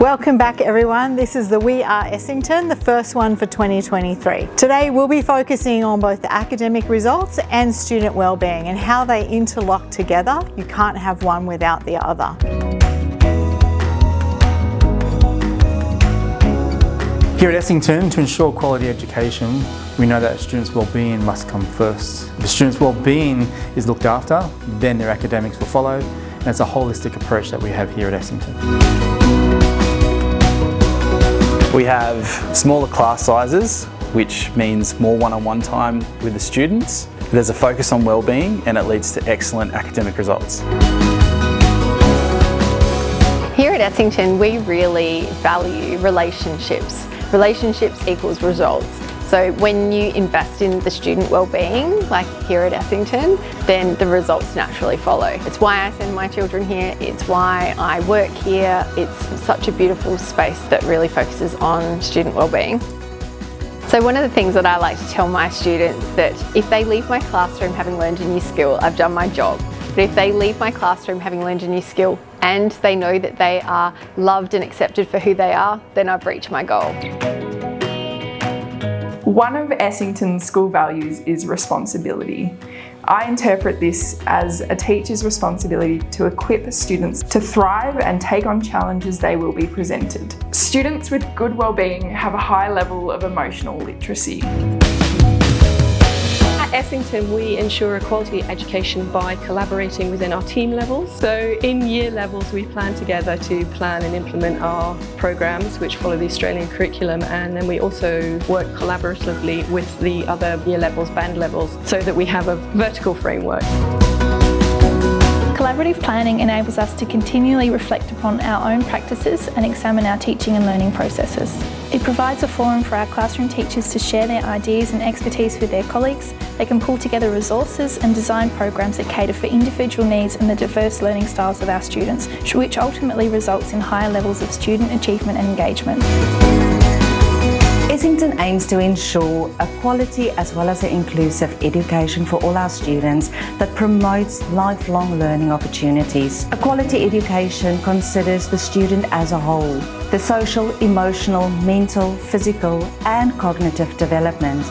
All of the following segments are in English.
Welcome back everyone. This is the We Are Essington, the first one for 2023. Today we'll be focusing on both the academic results and student wellbeing and how they interlock together. You can't have one without the other. Here at Essington, to ensure quality education, we know that students' wellbeing must come first. If the students' wellbeing is looked after, then their academics will follow, and it's a holistic approach that we have here at Essington. We have smaller class sizes, which means more one-on-one time with the students. There's a focus on wellbeing and it leads to excellent academic results. Here at Essington, we really value relationships. Relationships equals results. So when you invest in the student wellbeing, like here at Essington, then the results naturally follow. It's why I send my children here, it's why I work here. It's such a beautiful space that really focuses on student wellbeing. So one of the things that I like to tell my students that if they leave my classroom having learned a new skill, I've done my job. But if they leave my classroom having learned a new skill and they know that they are loved and accepted for who they are, then I've reached my goal. One of Essington's school values is responsibility. I interpret this as a teacher's responsibility to equip students to thrive and take on challenges they will be presented. Students with good wellbeing have a high level of emotional literacy. At Essington, we ensure a quality education by collaborating within our team levels. So in year levels, we plan together to plan and implement our programs which follow the Australian curriculum, and then we also work collaboratively with the other year levels, band levels, so that we have a vertical framework. Collaborative planning enables us to continually reflect upon our own practices and examine our teaching and learning processes. It provides a forum for our classroom teachers to share their ideas and expertise with their colleagues. They can pull together resources and design programs that cater for individual needs and the diverse learning styles of our students, which ultimately results in higher levels of student achievement and engagement. Essington aims to ensure a quality as well as an inclusive education for all our students that promotes lifelong learning opportunities. A quality education considers the student as a whole, the social, emotional, mental, physical and cognitive development.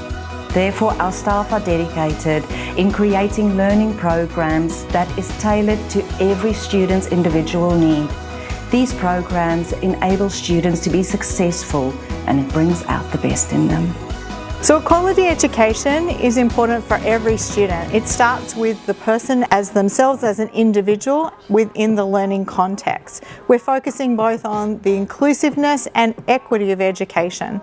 Therefore, our staff are dedicated in creating learning programs that is tailored to every student's individual need. These programs enable students to be successful and it brings out the best in them. So quality education is important for every student. It starts with the person as themselves as an individual within the learning context. We're focusing both on the inclusiveness and equity of education.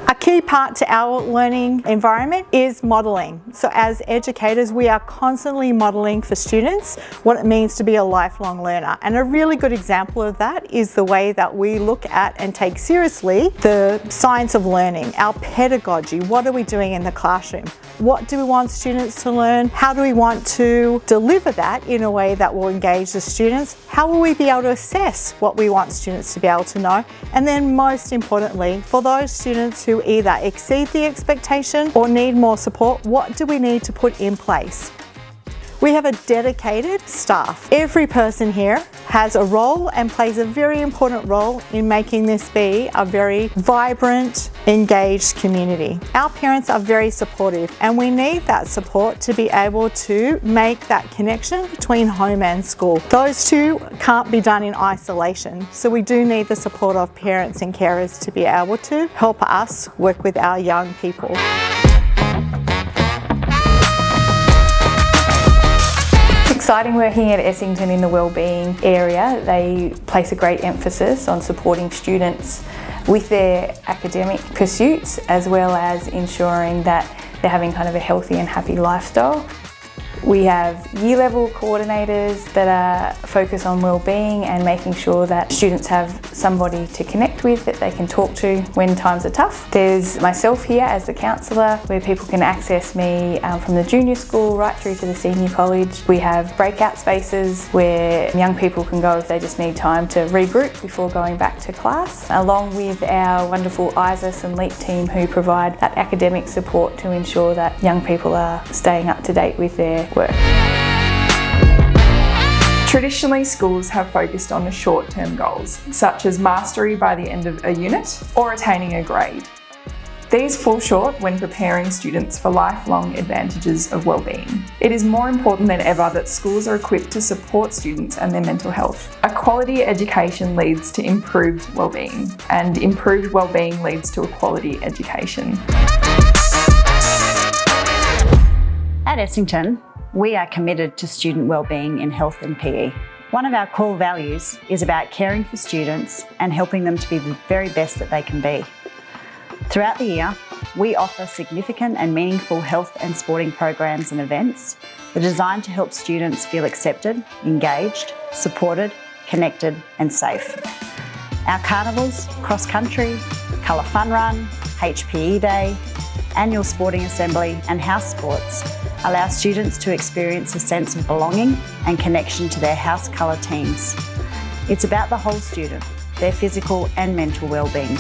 A key part to our learning environment is modelling. So as educators, we are constantly modelling for students what it means to be a lifelong learner. And a really good example of that is the way that we look at and take seriously the science of learning, our pedagogy. What are we doing in the classroom? What do we want students to learn? How do we want to deliver that in a way that will engage the students? How will we be able to assess what we want students to be able to know? And then most importantly, for those students who either exceed the expectation or need more support, what do we need to put in place? We have a dedicated staff. Every person here has a role and plays a very important role in making this be a very vibrant, engaged community. Our parents are very supportive and we need that support to be able to make that connection between home and school. Those two can't be done in isolation, so we do need the support of parents and carers to be able to help us work with our young people. Exciting working at Essington in the wellbeing area. They place a great emphasis on supporting students with their academic pursuits as well as ensuring that they're having kind of a healthy and happy lifestyle. We have year level coordinators that are focused on wellbeing and making sure that students have somebody to connect with that they can talk to when times are tough. There's myself here as the counsellor where people can access me from the junior school right through to the senior college. We have breakout spaces where young people can go if they just need time to regroup before going back to class, along with our wonderful ISIS and LEAP team who provide that academic support to ensure that young people are staying up to date with their work. Traditionally, schools have focused on the short-term goals, such as mastery by the end of a unit or attaining a grade. These fall short when preparing students for lifelong advantages of wellbeing. It is more important than ever that schools are equipped to support students and their mental health. A quality education leads to improved wellbeing, and improved wellbeing leads to a quality education. At Essington, we are committed to student wellbeing in health and PE. One of our core values is about caring for students and helping them to be the very best that they can be. Throughout the year, we offer significant and meaningful health and sporting programs and events that are designed to help students feel accepted, engaged, supported, connected and safe. Our carnivals, cross-country, colour fun run, HPE day, annual sporting assembly and house sports allow students to experience a sense of belonging and connection to their house colour teams. It's about the whole student, their physical and mental wellbeing.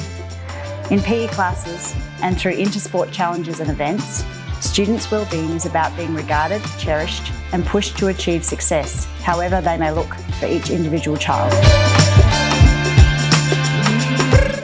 In PE classes and through intersport challenges and events, students' wellbeing is about being regarded, cherished and pushed to achieve success, however they may look for each individual child.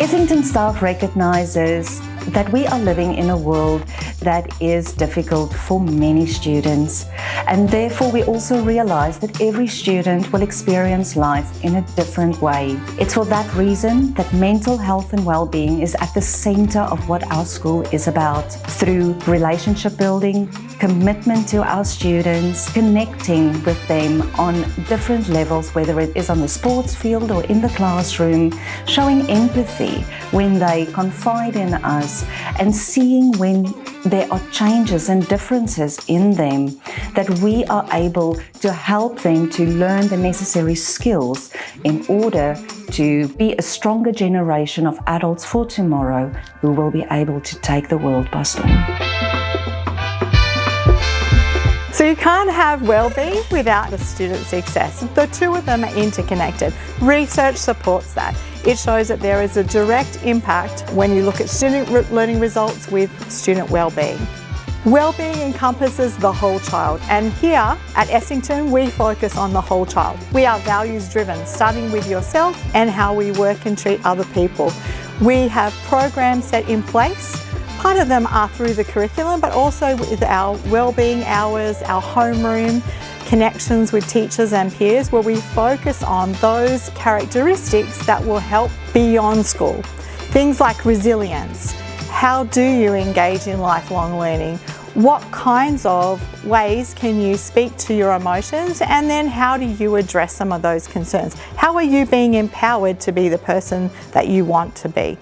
Essington staff recognises that we are living in a world that is difficult for many students, and therefore we also realise that every student will experience life in a different way. It's for that reason that mental health and well-being is at the centre of what our school is about. Through relationship building, commitment to our students, connecting with them on different levels, whether it is on the sports field or in the classroom, showing empathy when they confide in us, and seeing when there are changes and differences in them, that we are able to help them to learn the necessary skills in order to be a stronger generation of adults for tomorrow who will be able to take the world by storm. So you can't have wellbeing without the student success. The two of them are interconnected. Research supports that. It shows that there is a direct impact when you look at student learning results with student wellbeing. Wellbeing encompasses the whole child, and here at Essington we focus on the whole child. We are values driven, starting with yourself and how we work and treat other people. We have programs set in place. Part of them are through the curriculum, but also with our wellbeing hours, our homeroom, connections with teachers and peers, where we focus on those characteristics that will help beyond school. Things like resilience. How do you engage in lifelong learning? What kinds of ways can you speak to your emotions, and then how do you address some of those concerns? How are you being empowered to be the person that you want to be?